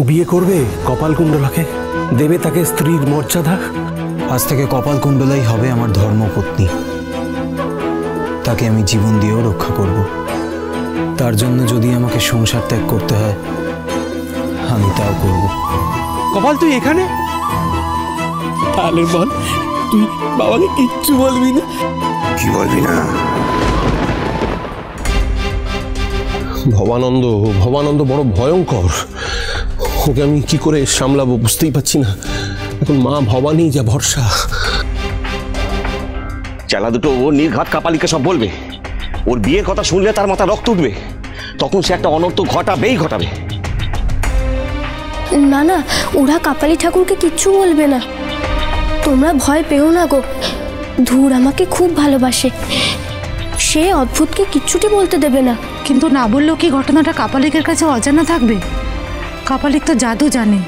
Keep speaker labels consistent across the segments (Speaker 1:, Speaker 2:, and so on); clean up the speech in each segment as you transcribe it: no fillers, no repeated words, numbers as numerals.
Speaker 1: বিয়ে করবে কপালকুণ্ডলাকে, দেবে তাকে স্ত্রীর মর্যাদা।
Speaker 2: আজ থেকে কপালকুণ্ডলাই হবে আমার ধর্মপত্নী। তাকে আমি জীবন দিয়েও রক্ষা করব। তার জন্য যদি আমাকে সংসার ত্যাগ করতে হয় আমি তাও করব।
Speaker 1: কপাল তুই এখানে? তাহলে বল, তুই বাবাকে কিচ্ছু বলবি না?
Speaker 3: কি বলবি না?
Speaker 4: ভবানন্দ বড় ভয়ঙ্কর। ওকে আমি কি করে সামলাবো বুঝতেই পারছি না। এখন মা ভবানী যা ভরসা।
Speaker 3: চেলা দুটো ও নির্ঘাত কাপালিকে সব বলবে। ওর বিয়ের কথা শুনলে তার মাথা রক্ত উঠবে। তখন সে একটা অনর্থ ঘটাবেই ঘটাবে।
Speaker 5: না না, ওরা কাপালি ঠাকুরকে কিচ্ছু বলবে না, তোমরা ভয় পেও না গো। ধুর আমাকে খুব ভালোবাসে, সে অদ্ভুতকে কিচ্ছুটি বলতে দেবে না।
Speaker 6: কিন্তু না বললেও কি ঘটনাটা কাপালিকের কাছে অজানা থাকবে? কাপালিক তো জাদু জানে,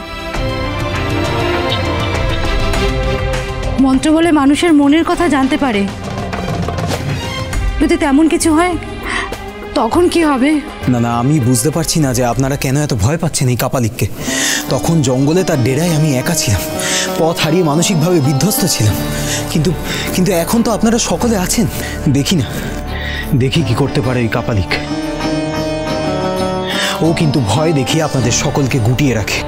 Speaker 6: মন্ত্র বলে মানুষের মনের কথা জানতে পারে। যদি তেমন কিছু হয় তখন কি হবে?
Speaker 2: না না, আমি বুঝতে পারছি না যে আপনারা কেন এত ভয় পাচ্ছেন এই কাপালিককে। তখন জঙ্গলে তার ডেরায় আমি একা ছিলাম, পথ হারিয়ে মানসিকভাবে বিধ্বস্ত ছিলাম। কিন্তু এখন তো আপনারা সকলে আছেন। দেখি কি করতে পারে এই কাপালিক। ও কিন্তু ভয় দেখিয়ে আপনাদের সকলকে গুটিয়ে রাখে।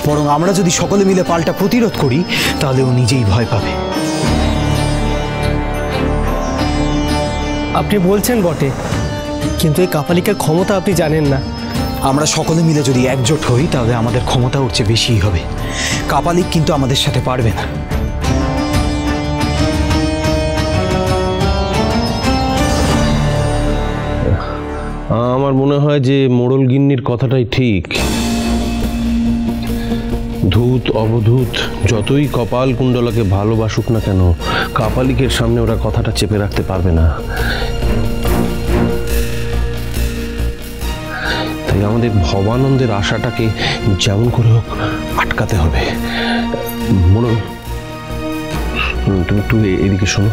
Speaker 2: বরং আমরা যদি সকলে মিলে পাল্টা প্রতিরোধ করি তাহলে ও নিজেই ভয় পাবে।
Speaker 1: আপনি বলছেন বটে, কিন্তু এই কাপালিকের ক্ষমতা আপনি জানেন না।
Speaker 2: আমরা সকলে মিলে যদি একজোট হই তাহলে আমাদের ক্ষমতা ওর চেয়ে বেশিই হবে। কাপালিক কিন্তু আমাদের সাথে পারবে না।
Speaker 4: আমার মনে হয় যে মোড়ল গিন্নির কথাটাই ঠিক। ধূত অবধূত যতই কপালকুণ্ডলাকে ভালোবাসুক না কেন, কাপালিকের সামনে ওরা কথাটা চেপে রাখতে পারবে না। তাই আমাদের ভবানন্দের আশাটাকে যেমন করে হোক আটকাতে হবে। মোড়ল, তুমি একটু এদিকে শোনো।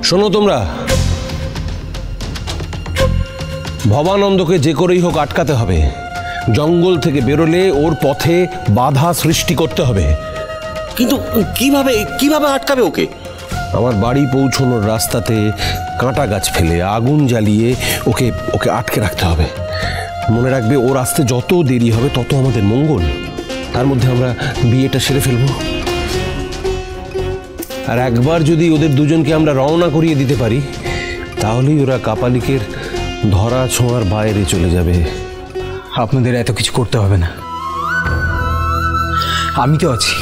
Speaker 4: শোনো তোমরা, ভবানন্দকে যে করেই হোক আটকাতে হবে। জঙ্গল থেকে বেরোলে ওর পথে বাধা সৃষ্টি করতে হবে।
Speaker 3: কিন্তু কিভাবে আটকাবে ওকে?
Speaker 4: আমার বাড়ি পৌঁছানোর রাস্তাতে কাঁটা গাছ ফেলে আগুন জ্বালিয়ে ওকে আটকে রাখতে হবে। মনে রাখবে, ওর আসতে যত দেরি হবে তত আমাদের মঙ্গল। তার মধ্যে আমরা বিয়েটা সেরে ফেলবো। আর একবার যদি ওদের দুজনকে আমরা রওনা করিয়ে দিতে পারি তাহলেই ওরা কাপালিকের ধরা ছোঁয়ার বাইরে চলে যাবে।
Speaker 2: আপনাদের এত কিছু করতে হবে না, আমি তো আছি।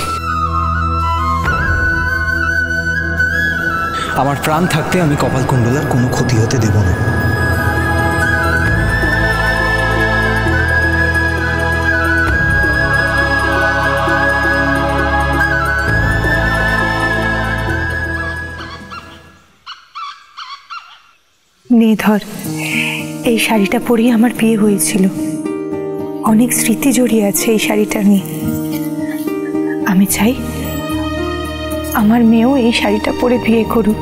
Speaker 2: আমার প্রাণ থাকতে আমি কপালকুণ্ডলার কোনো ক্ষতি হতে দেব না।
Speaker 7: নে ধর, এই শাড়িটা পরেই আমার বিয়ে হয়েছিল। অনেক স্মৃতি জড়িয়ে আছে এই শাড়িটা নিয়ে। আমি চাই আমার মেয়েও এই শাড়িটা পরে বিয়ে করুক।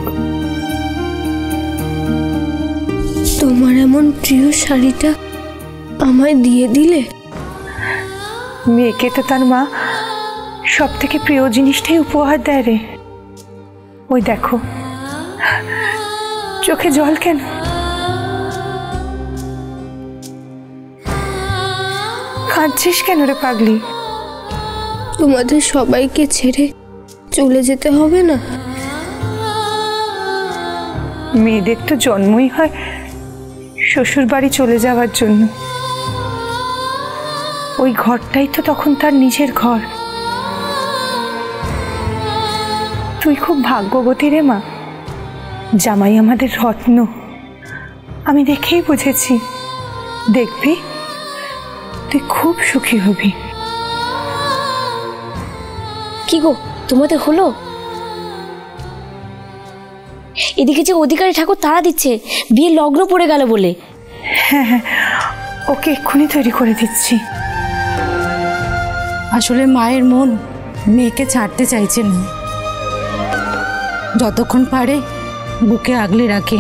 Speaker 5: তোমার এমন প্রিয় শাড়িটা আমায় দিয়ে দিলে?
Speaker 7: মেয়েকে তো তার মা সব থেকে প্রিয় জিনিসটাই উপহার দেয় রে। ওই দেখো, চোখে জল কেন? কাঁদছিস কেন রে পাগলি?
Speaker 5: তোমাদের সবাইকে ছেড়ে চলে যেতে হবে না?
Speaker 7: মেয়েদের তো জন্মই হয় শ্বশুর বাড়ি চলে যাওয়ার জন্য। ওই ঘরটাই তো তখন তার নিজের ঘর। তুই খুব ভাগ্যবতী রে মা। জামাই আমাদের রত্ন, আমি দেখেই বুঝেছি। দেখবি তুই খুব সুখী হবি।
Speaker 5: কি গো, তোমাদের হলো? এদিকে যে অধিকারী ঠাকুর তাড়া দিচ্ছে বিয়ের লগ্ন পড়ে গেল বলে।
Speaker 7: হ্যাঁ হ্যাঁ, ওকে এক্ষুনি তৈরি করে দিচ্ছি।
Speaker 6: আসলে মায়ের মন মেয়েকে ছাড়তে চাইছে না, যতক্ষণ পারে বুকে আগলে রাখে।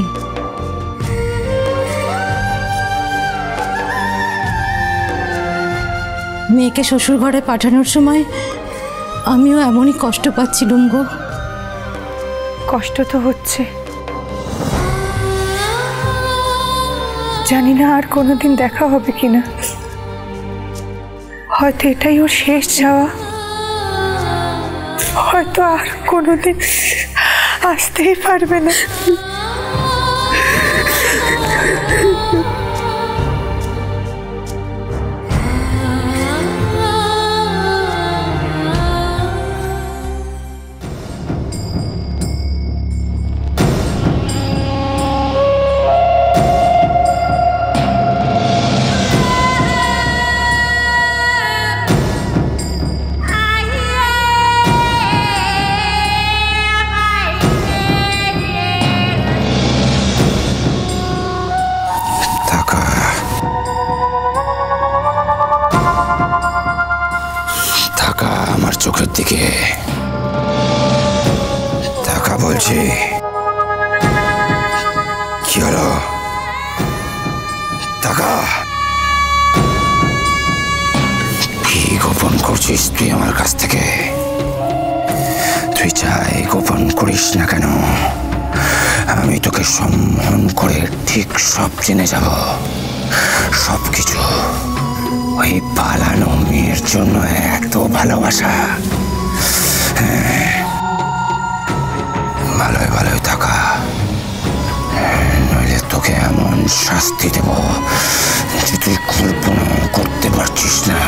Speaker 6: মেয়েকে শ্বশুর ঘরে পাঠানোর সময় আমিও এমনই কষ্ট পাচ্ছিলুম গো।
Speaker 7: কষ্ট তো হচ্ছে, জানি না আর কোনোদিন দেখা হবে কিনা। হয়তো এটাই ওর শেষ যাওয়া, হয়তো আর কোনোদিন আসতেই পারবে না।
Speaker 2: আমার চোখের দিকে তাকা বলছি। কি হলো? তাকা। কি গোপন করছিস তুই আমার কাছ থেকে? তুই চাই গোপন করিস না কেন, আমি তোকে সম্মান করে ঠিক সব জেনে যাব, সবকিছু। ওই পালানো মেয়ের জন্য এত ভালোবাসা? ভালোই ভালোই থাকা, নইলে তোকে এমন শাস্তি দেব যে তুই কল্পনা করতে পারছিস না।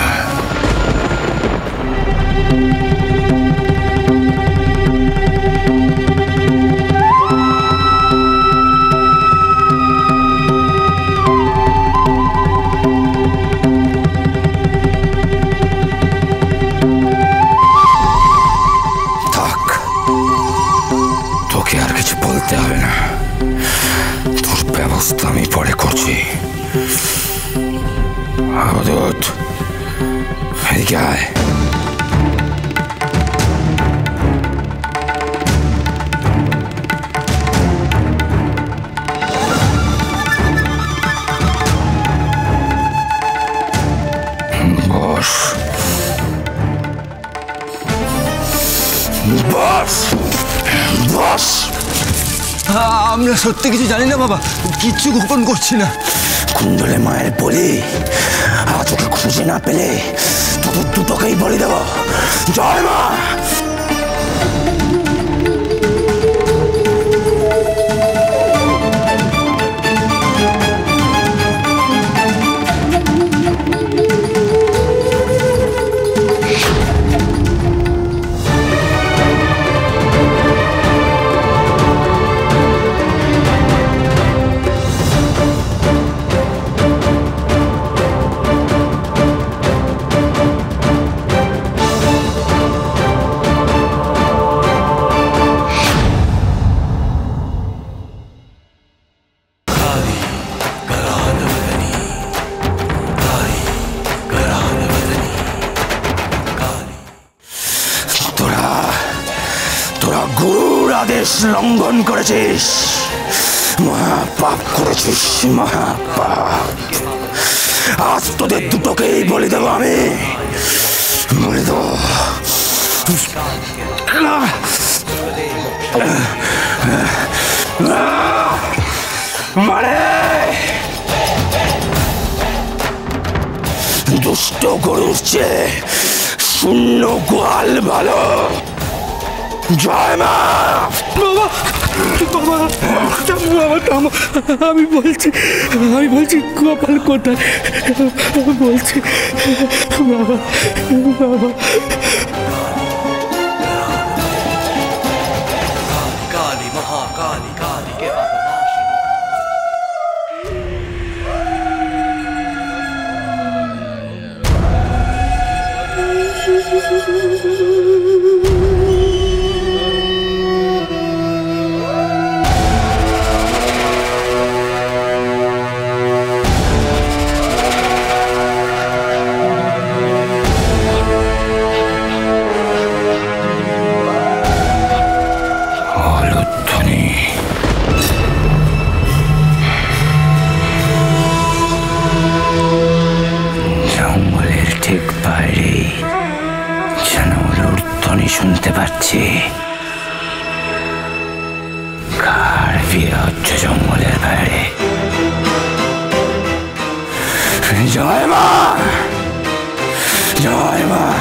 Speaker 2: হবে না, তোর ব্যবস্থা আমি পরে করছি। অবধূত, এদিকে আয়। বস বস বস।
Speaker 8: আমরা সত্যি কিছু জানি না বাবা, কিচ্ছু গোপন করছি না।
Speaker 2: কুণ্ডলে মায়ের বলি, আজ ওকে খুঁজে না পেলে তোদের দুটোকেই বলি দেব। জয় মা। গুরুর আদেশ লঙ্ঘন করেছিস, মহাপাপ করেছিস, মহাপাপ। আজ তোদের দুটোকেই বলে দেবো আমি, বলে দেবো। মারে দুষ্ট গরুর চেয়ে শূন্য গোয়াল ভালো। জয় মা।
Speaker 1: বাবা বাবা বাবা থামো, আমি বলছি গোপাল কোথায় বলছি। বাবা বাবা।
Speaker 9: काली महाकाली काली के
Speaker 10: শুনতে পাচ্ছি। কার বিয়ে হচ্ছে জঙ্গলের বাইরে? জয় মা, জয় মা।